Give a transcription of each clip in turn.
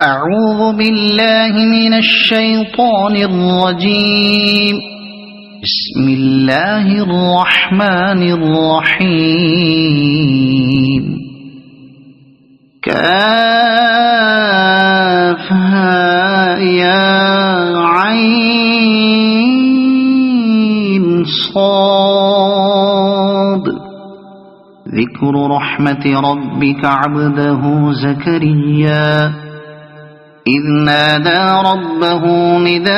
أعوذ بالله من الشيطان الرجيم. بسم الله الرحمن الرحيم. كافها يا عين صاد. ذكر رحمة ربك عبده زكريا إذ نادى ربه نداء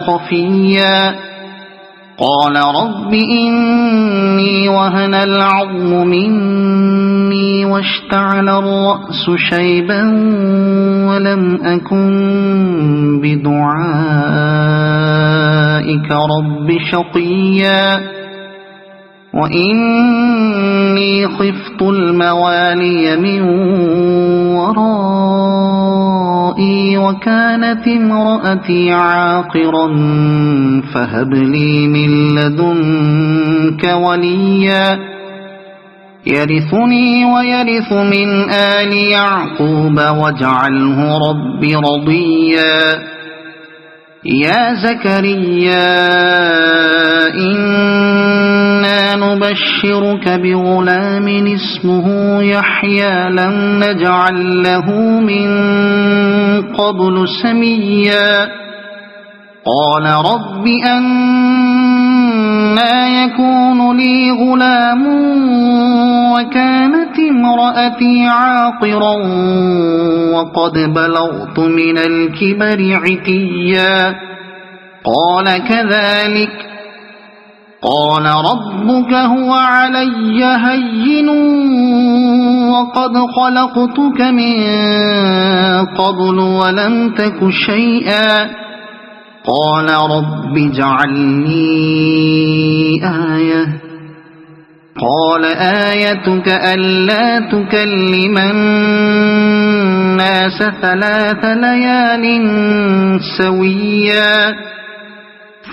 خفيا قال رب إني وهن العظم مني واشتعل الرأس شيبا ولم أكن بدعائك رب شقيا وإني خفت الموالي من ورائي وكانت امرأتي عاقرا فهب لي من لدنك وليا يرثني ويرث من آل يعقوب واجعله رب رضيا. يا زكريا إنا نبشرك بغلام اسمه يحيى لم نجعل له من قبل سميا قال رب أنى يكون لي غلام وكانت امرأتي عاقرا وقد بلغت من الكبر عتيا قال كذلك قال ربك هو علي هين وقد خلقتك من قبل ولم تك شيئا قال رب اجعل لي آية قال آيتك ألا تكلم الناس 3 ليال سويا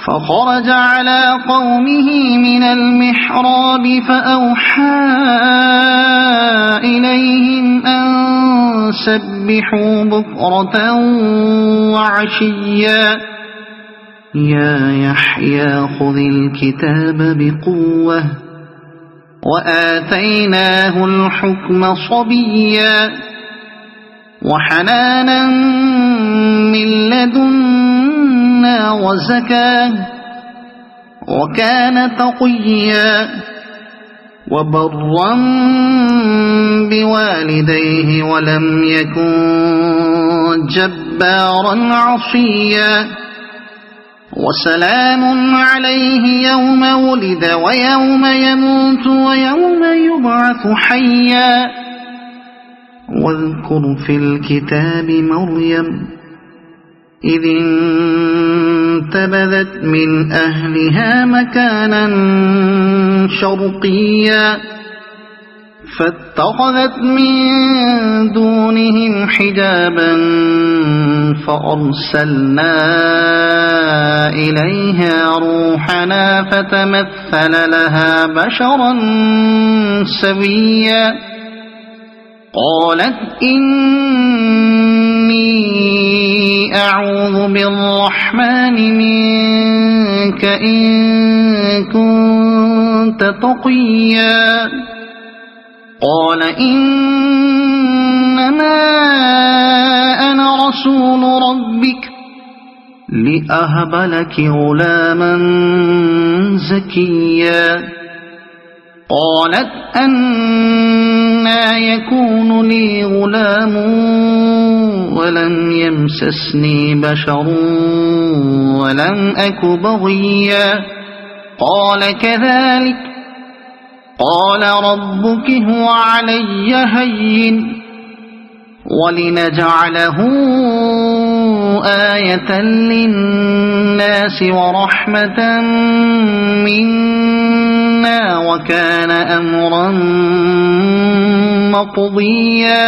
فخرج على قومه من المحراب فأوحى إليهم أن سبحوا بكرة وعشيا يا يحيى خذ الكتاب بقوة وآتيناه الحكم صبيا وحنانا من لدنا وزكاة وكان تقيا وبرا بوالديه ولم يكن جبارا عصيا وسلام عليه يوم ولد ويوم يموت ويوم يبعث حيا واذكر في الكتاب مريم إذ انتبذت من أهلها مكانا شرقيا فاتخذت من دونهم حجابا فأرسلنا إليها روحنا فتمثل لها بشرا سويا قالت إني أعوذ بالرحمن منك إن كنت تقيا قال إنما أنا رسول ربك لأهب لك غلاما زكيا قالت أنى يكون لي غلام ولم يمسسني بشر ولم أك بغيا قال كذلك قال ربك هو علي هين ولنجعله آية للناس ورحمة منا وكان أمرا مقضيا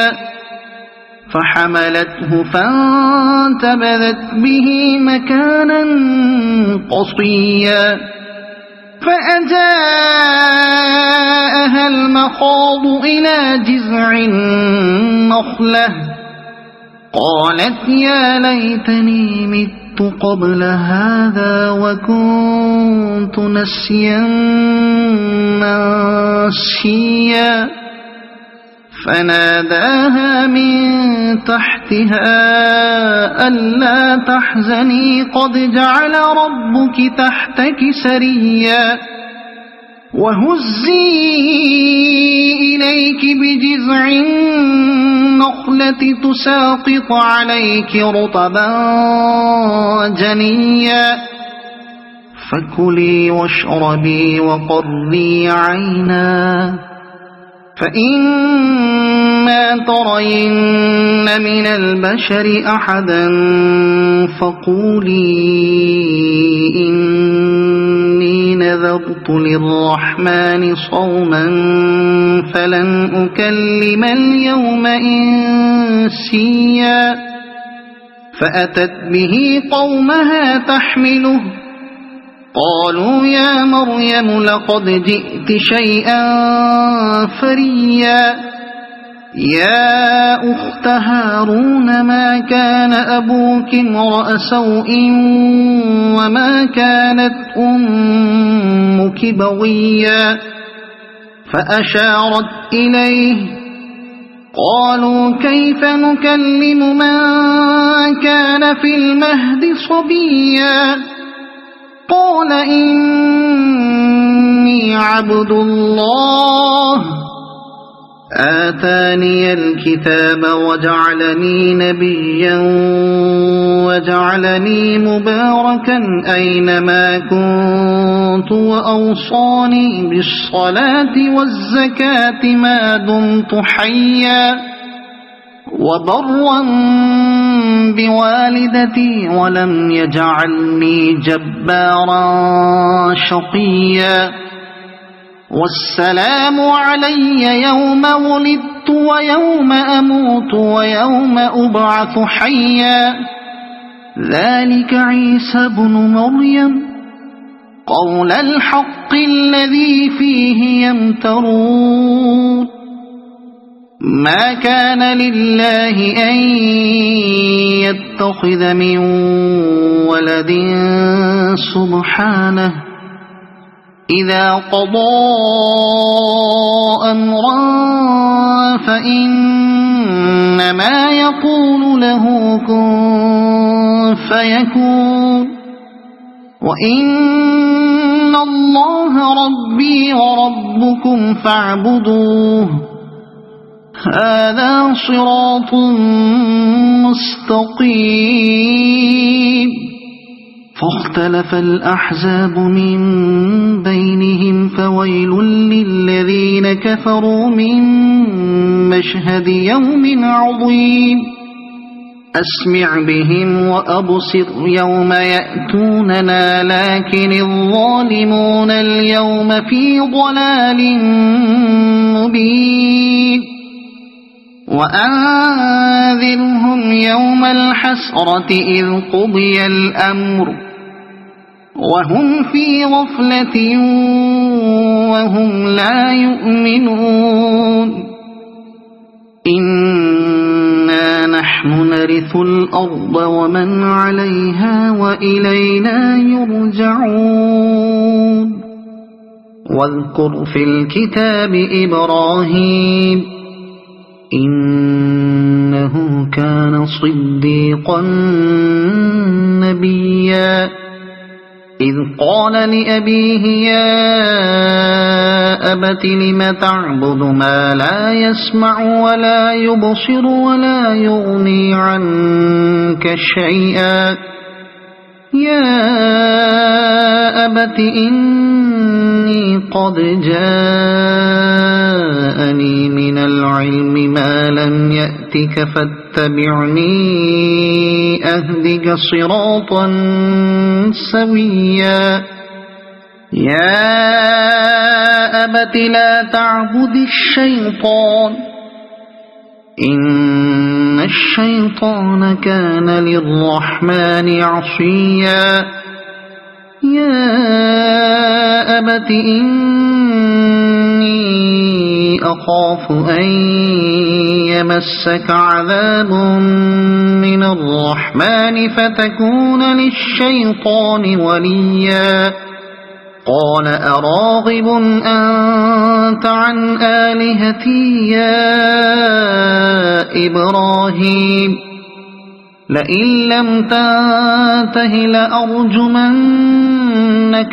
فحملته فانتبذت به مكانا قصيا فأجاءها المخاض إلى جذع النخلة النخلة قالت يا ليتني مت قبل هذا وكنت نسيا منسيا فناداها من تحتها ألا تحزني قد جعل ربك تحتك سريا وهزي إليك بجذع النخلة تساقط عليك رطبا جنيا فكلي واشربي وقري عينا فإما ترين من البشر أحدا فقولي إني نذرت للرحمن صوما فلن أكلم اليوم إنسيا فأتت به قومها تحمله قالوا يا مريم لقد جئت شيئا فريا يا أخت هارون ما كان أبوك امرأ سوء وما كانت أمك بغيا فأشارت إليه قالوا كيف نكلم من كان في المهد صبيا قال إني عبد الله آتاني الكتاب وجعلني نبيا وجعلني مباركا أينما كنت وأوصاني بالصلاة والزكاة ما دمت حيا وبرا بوالدتي ولم يجعلني جبارا شقيا والسلام علي يوم ولدت ويوم أموت ويوم أبعث حيا ذلك عيسى بن مريم قول الحق الذي فيه يمترون ما كان لله أن يتخذ من ولد سبحانه إذا قضى أمرا فإنما يقول له كن فيكون وإن الله ربي وربكم فاعبدوه هذا صراط مستقيم فاختلف الأحزاب من بينهم فويل للذين كفروا من مشهد يوم عظيم أسمع بهم وأبصر يوم يأتوننا لكن الظالمون اليوم في ضلال مبين وأنذرهم يوم الحسرة إذ قضي الأمر وهم في غفلة وهم لا يؤمنون إنا نحن نرث الأرض ومن عليها وإلينا يرجعون واذكر في الكتاب إبراهيم إنه كان صديقا نبيا إذ قال لأبيه يا أبت لم تعبد ما لا يسمع ولا يبصر ولا يغني عنك شيئا يا أبت إني قد جاءني من العلم ما لم يأتك فاتبعني أهدك صراطا سويا يا أبت لا تعبد الشيطان إن الشيطان كان للرحمن عصيا يا أبت إني أخاف أن يمسك عذاب من الرحمن فتكون للشيطان وليا قال أراغب أنت عن آلهتي يا إبراهيم لئن لم تنته لأرجمنك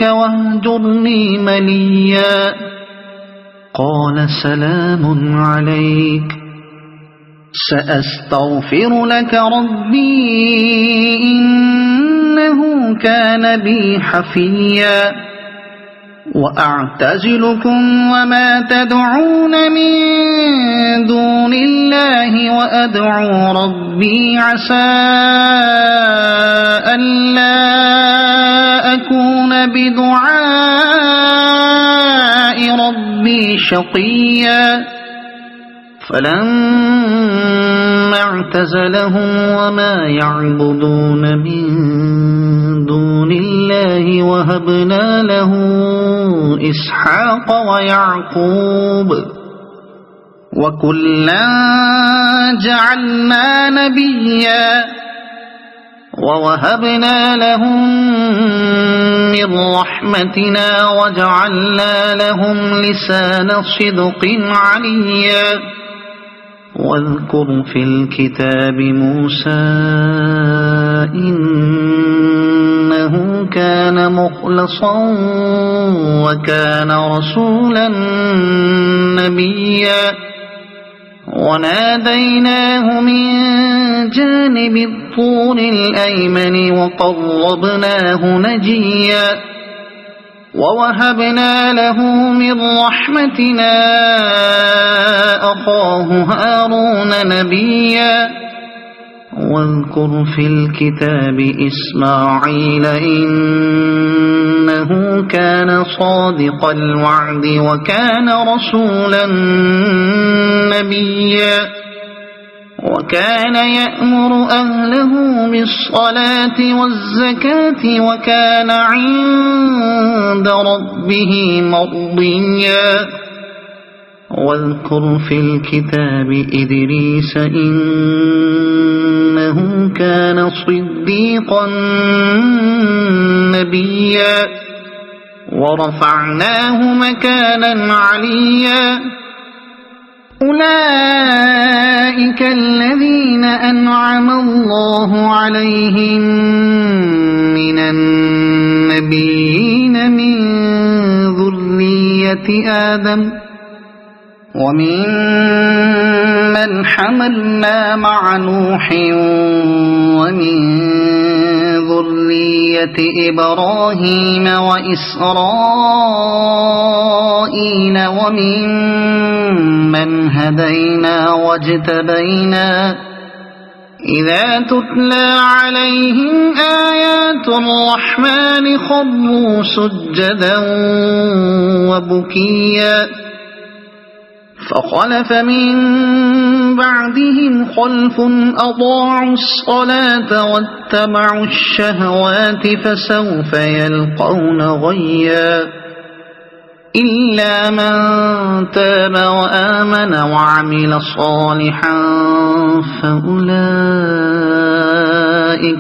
واهجرني مليا قال سلام عليك سأستغفر لك ربي إنه كان بي حفيا وأعتزلكم وما تدعون من دون الله وأدعو ربي عسى ألا أكون بدعاء ربي شقيا فلما اعتزلهم وما يعبدون من دون الله وهبنا له إسحاق ويعقوب وكلا جعلنا نبيا ووهبنا لهم من رحمتنا وجعلنا لهم لسان صدق عليا واذكر في الكتاب موسى إنه كان مخلصا وكان رسولا نبيا وناديناه من جانب الطور الأيمن وقربناه نجيا ووهبنا له من رحمتنا أخاه هارون نبيا واذكر في الكتاب إسماعيل إنه كان صادق الوعد وكان رسولا نبيا وكان يأمر أهله بالصلاة والزكاة وكان عند ربه مرضيا واذكر في الكتاب إدريس إنه كان صديقا نبيا ورفعناه مكانا عليا أولئك الذين أنعم الله عليهم من النبيين من ذرية آدم ومن من حملنا مع نوح ومن ذرية إبراهيم وإسرائيل ومن من هدينا واجتبينا إذا تتلى عليهم آيات الرحمن خروا سجدا وبكيا فخلف من بعدهم خلف أضاعوا الصلاة واتبعوا الشهوات فسوف يلقون غيا إلا من تاب وآمن وعمل صالحا فأولئك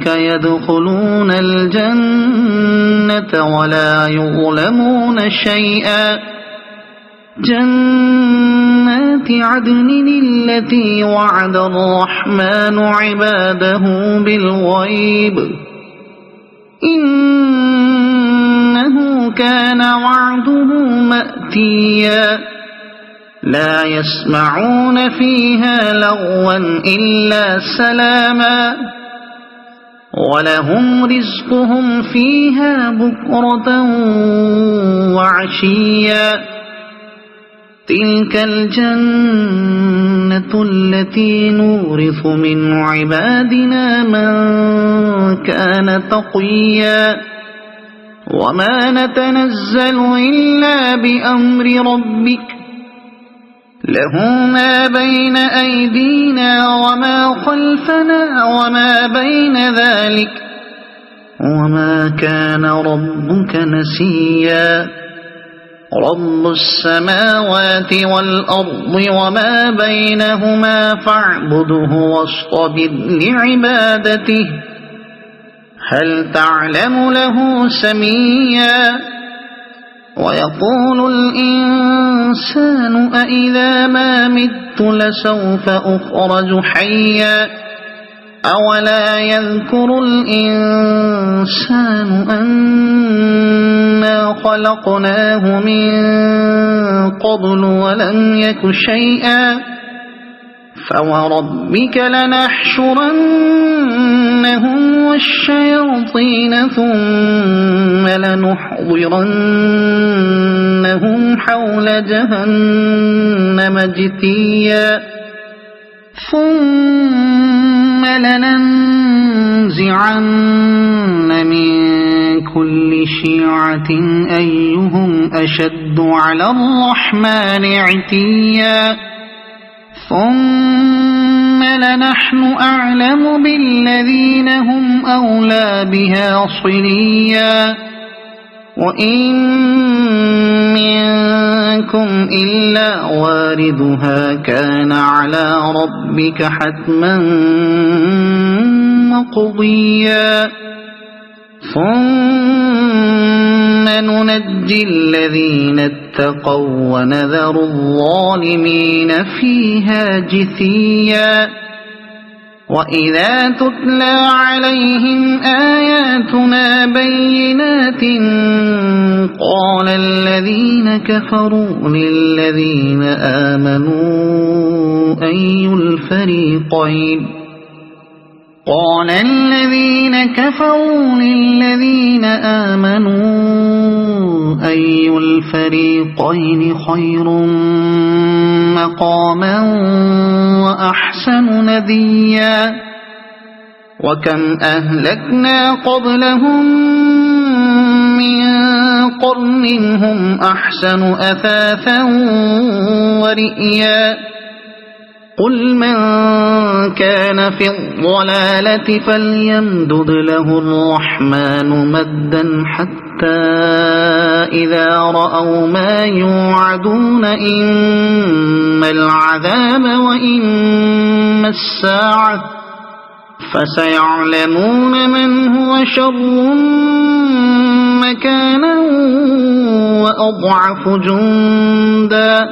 يدخلون الجنة ولا يظلمون شيئا جنات عدن التي وعد الرحمن عباده بالغيب إنه كان وعده مأتيا لا يسمعون فيها لغوا إلا سلاما ولهم رزقهم فيها بكرة وعشيا تلك الجنة التي نورث من عبادنا من كان تقيا وما نتنزل إلا بأمر ربك له ما بين أيدينا وما خلفنا وما بين ذلك وما كان ربك نسيا رب السماوات والأرض وما بينهما فاعبده واصطبر لعبادته هل تعلم له سميا ويقول الإنسان أإذا ما مت لسوف أخرج حيا أولا يذكر الإنسان أنا خلقناه من قبل ولم يك شيئا فوربك لنحشرنهم والشياطين ثم لنحضرنهم حول جهنم جثيا ثم لننزعن من كل شيعة أيهم أشد على الرحمن عتيا ثم لنحن أعلم بالذين هم أولى بها صليا وإن منكم إلا واردها كان على ربك حتما مقضيا ثم ننجي الذين اتقوا ونذر الظالمين فيها جثيا وإذا تتلى عليهم آياتنا بينات قال الذين كفروا للذين آمنوا أي الفريقين خير مقاما وأحسن نديا وكم أهلكنا قبلهم من قرن هم أحسن أثاثا ورئيا قل من كان في الضلالة فليمدد له الرحمن مدا حتى إذا رأوا ما يوعدون إما العذاب وإما الساعة فسيعلمون من هو شر مكانا وأضعف جندا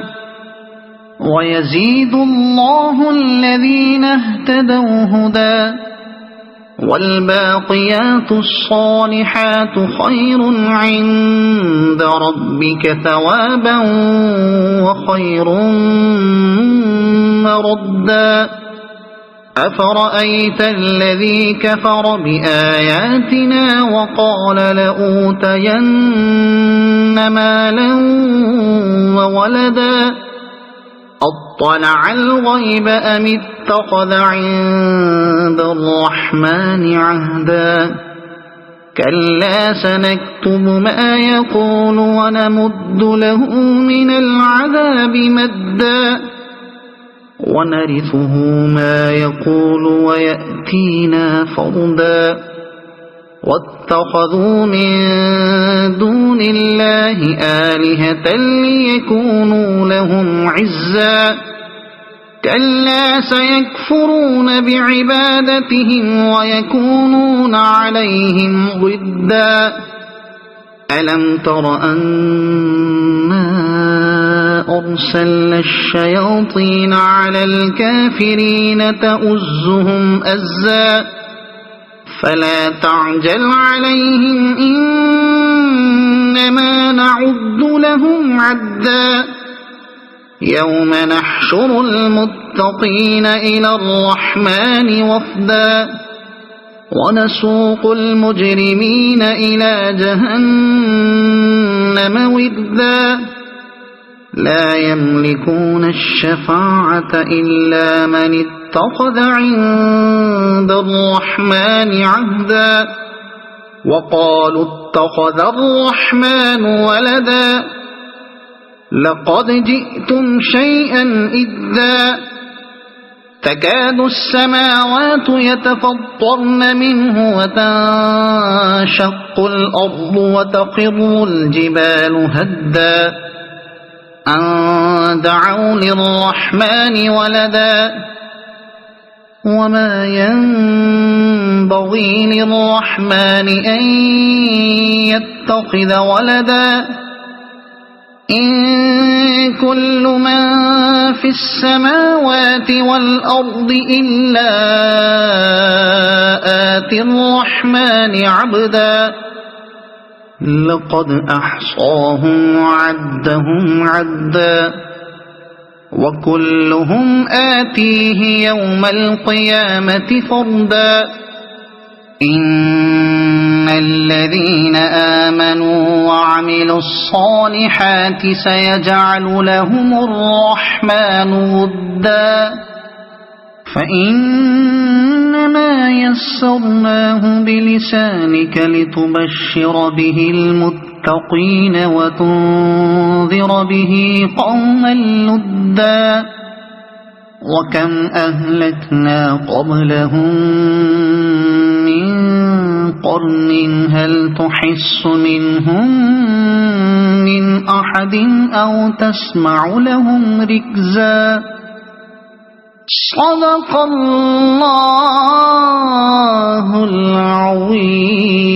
ويزيد الله الذين اهتدوا هدى والباقيات الصالحات خير عند ربك ثوابا وخير مردا أفرأيت الذي كفر بآياتنا وقال لأوتين مالا وولدا أطلع الغيب أم اتخذ عند الرحمن عهدا كلا سنكتب ما يقول ونمد له من العذاب مدا ونرثه ما يقول ويأتينا فردا واتخذوا من دون الله آلهة ليكونوا لهم عزا كلا سيكفرون بعبادتهم ويكونون عليهم ضدا ألم تر أنا أرسلنا الشياطين على الكافرين تؤزهم أزا فلا تعجل عليهم إنما نعد لهم عدا يوم نحشر المتقين إلى الرحمن وفدا ونسوق المجرمين إلى جهنم وردا لا يملكون الشفاعة إلا من اتخذ عند الرحمن عهدا وقالوا اتخذ الرحمن ولدا لقد جئتم شيئا إدا تكاد السماوات يتفطرن منه وتنشق الأرض وتخر الجبال هدا أن دعوا للرحمن ولدا وما ينبغي للرحمن أن يتخذ ولدا إن كل من في السماوات والأرض إلا آتي الرحمن عبدا لقد أحصاهم وعدهم عدا وكلهم آتيه يوم القيامة فردا إن الذين آمنوا وعملوا الصالحات سيجعل لهم الرحمن ودا فإنما يسرناه بلسانك لتبشر به المتقين وتنذر به قوما لدا وكم أهلكنا قبلهم من قرن هل تحس منهم من أحد أو تسمع لهم ركزا صدق الله العظيم.